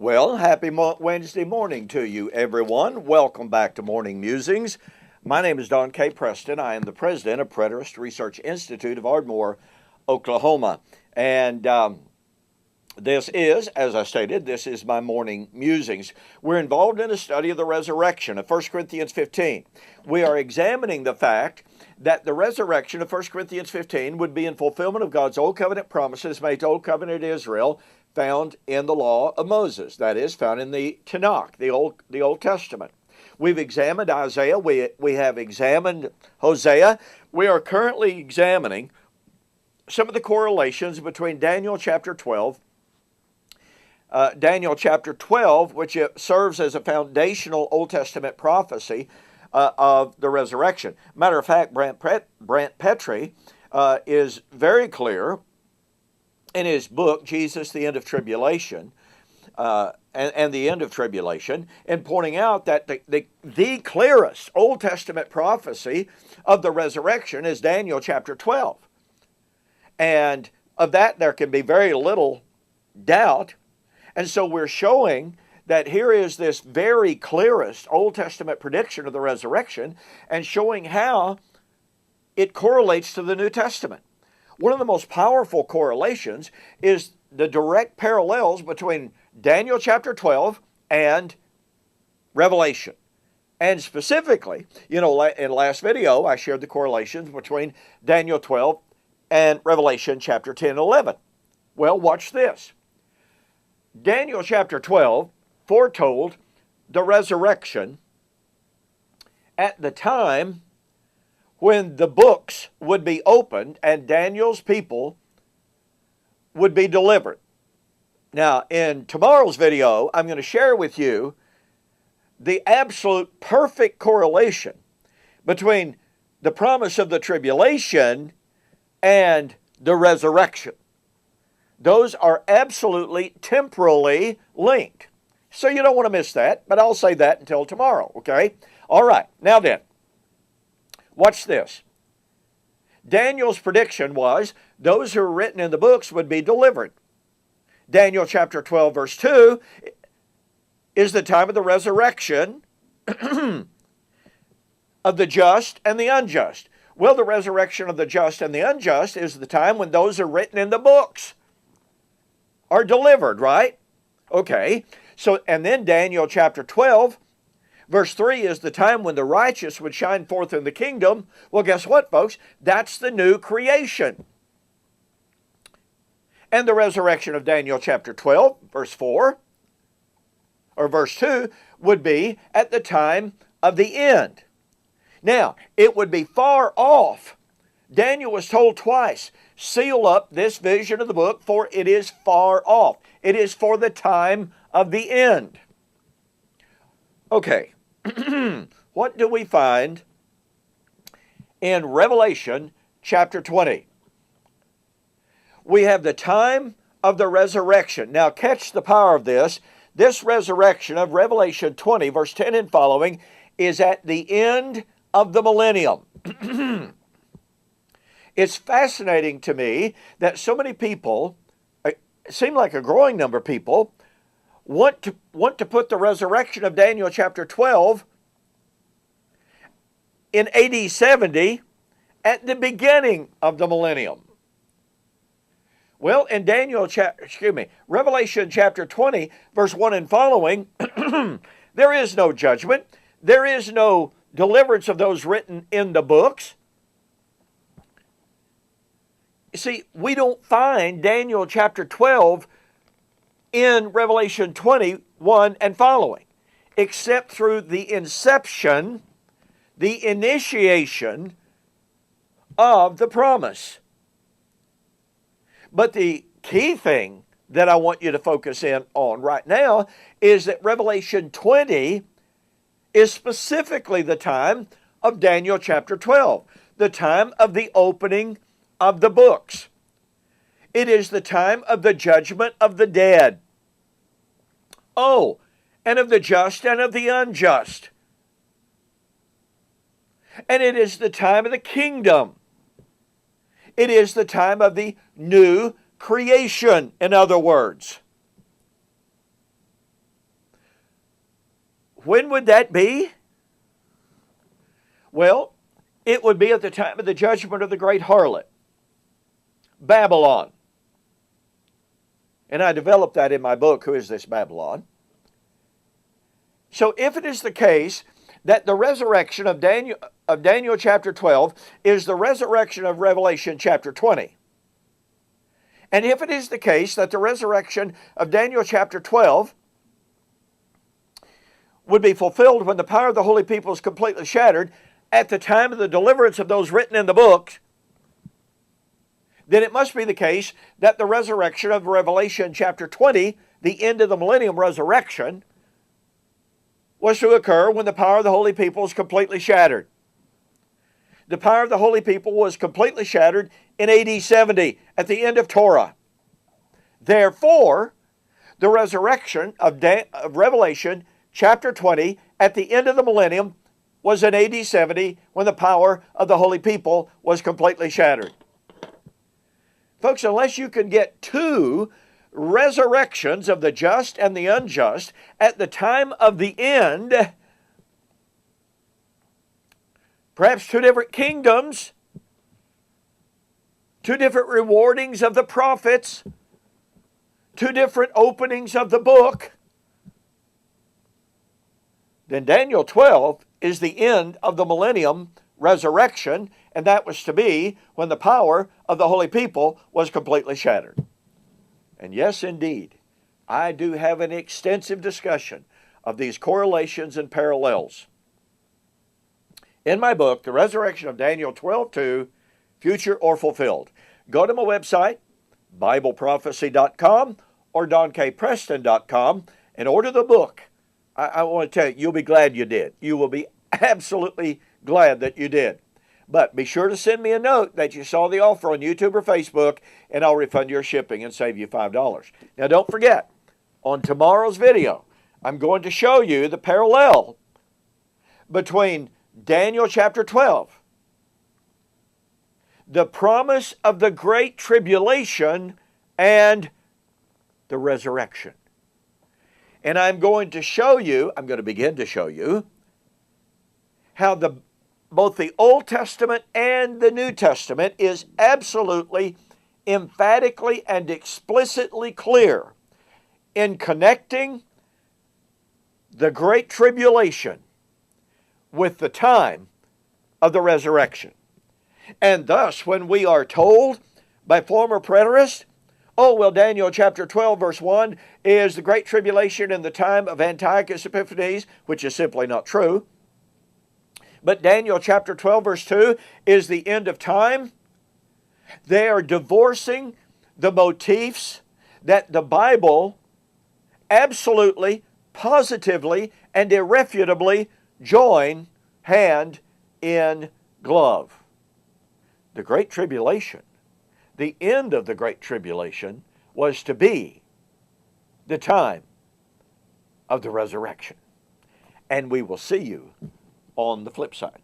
Well, happy Wednesday morning to you, everyone. Welcome back to Morning Musings. My name is Don K. Preston. I am the president of Preterist Research Institute of Ardmore, Oklahoma. And this is, as I stated, this is my morning musings. We're involved in a study of the resurrection of 1 Corinthians 15. We are examining the fact that the resurrection of 1 Corinthians 15 would be in fulfillment of God's Old Covenant promises made to Old Covenant Israel, found in the law of Moses, that is, found in the Tanakh, the Old Testament. We've examined Isaiah. We have examined Hosea. We are currently examining some of the correlations between Daniel chapter 12, which serves as a foundational Old Testament prophecy of the resurrection. Matter of fact, Brant Petrie is very clear in his book, Jesus, the End of Tribulation, and the End of Tribulation, in pointing out that the clearest Old Testament prophecy of the resurrection is Daniel chapter 12. And of that, there can be very little doubt. And so we're showing that here is this very clearest Old Testament prediction of the resurrection and showing how it correlates to the New Testament. One of the most powerful correlations is the direct parallels between Daniel chapter 12 and Revelation. And specifically, in last video, I shared the correlations between Daniel 12 and Revelation chapter 10 and 11. Well, watch this. Daniel chapter 12 foretold the resurrection at the time when the books would be opened and Daniel's people would be delivered. Now, in tomorrow's video, I'm going to share with you the absolute perfect correlation between the promise of the tribulation and the resurrection. Those are absolutely temporally linked. So you don't want to miss that, but I'll say that until tomorrow, okay? All right, now then, watch this. Daniel's prediction was those who were written in the books would be delivered. Daniel chapter 12, verse 2 is the time of the resurrection of the just and the unjust. Well, the resurrection of the just and the unjust is the time when those who are written in the books are delivered, right? Okay, so, and then Daniel chapter 12, verse 3 is the time when the righteous would shine forth in the kingdom. Well, guess what, folks? That's the new creation. And the resurrection of Daniel chapter 12, verse 4, or verse 2, would be at the time of the end. Now, it would be far off. Daniel was told twice, seal up this vision of the book, for it is far off. It is for the time of the end. Okay, what do we find in Revelation chapter 20? We have the time of the resurrection. Now catch the power of this. This resurrection of Revelation 20, verse 10 and following, is at the end of the millennium. It's fascinating to me that so many people, it seems like a growing number of people, want to put the resurrection of Daniel chapter 12 in AD 70 at the beginning of the millennium. Well, in Revelation chapter 20, verse 1 and following, there is no judgment. There is no deliverance of those written in the books. You see, we don't find Daniel chapter 12 in Revelation 21 and following, except through the inception, the initiation of the promise. But the key thing that I want you to focus in on right now is that Revelation 20 is specifically the time of Daniel chapter 12, the time of the opening of the books. It is the time of the judgment of the dead. Oh, and of the just and of the unjust. And it is the time of the kingdom. It is the time of the new creation, in other words. When would that be? Well, it would be at the time of the judgment of the great harlot, Babylon. And I developed that in my book, Who is This Babylon? So if it is the case that the resurrection of Daniel chapter 12 is the resurrection of Revelation chapter 20, and if it is the case that the resurrection of Daniel chapter 12 would be fulfilled when the power of the holy people is completely shattered at the time of the deliverance of those written in the book, then it must be the case that the resurrection of Revelation chapter 20, the end of the millennium resurrection, was to occur when the power of the holy people is completely shattered. The power of the holy people was completely shattered in AD 70 at the end of Torah. Therefore, the resurrection of Revelation chapter 20 at the end of the millennium was in AD 70 when the power of the holy people was completely shattered. Folks, unless you can get two resurrections of the just and the unjust at the time of the end, perhaps two different kingdoms, two different rewardings of the prophets, two different openings of the book, then Daniel 12 is the end of the millennium resurrection, and that was to be when the power of the holy people was completely shattered. And yes, indeed, I do have an extensive discussion of these correlations and parallels in my book, The Resurrection of Daniel 12:2, Future or Fulfilled. Go to my website, BibleProphecy.com or DonKPreston.com, and order the book. I want to tell you, you'll be glad you did. You will be absolutely glad that you did. But be sure to send me a note that you saw the offer on YouTube or Facebook, and I'll refund your shipping and save you $5. Now, don't forget, on tomorrow's video, I'm going to show you the parallel between Daniel chapter 12, the promise of the Great Tribulation, and the resurrection. And I'm going to begin to show you how both the Old Testament and the New Testament is absolutely, emphatically, and explicitly clear in connecting the Great Tribulation with the time of the resurrection. And thus, when we are told by former preterists, oh, well, Daniel chapter 12, verse 1 is the Great Tribulation in the time of Antiochus Epiphanes, which is simply not true. But Daniel chapter 12, verse 2 is the end of time. They are divorcing the motifs that the Bible absolutely, positively, and irrefutably join hand in glove. The Great Tribulation, the end of the Great Tribulation, was to be the time of the resurrection. And we will see you on the flip side.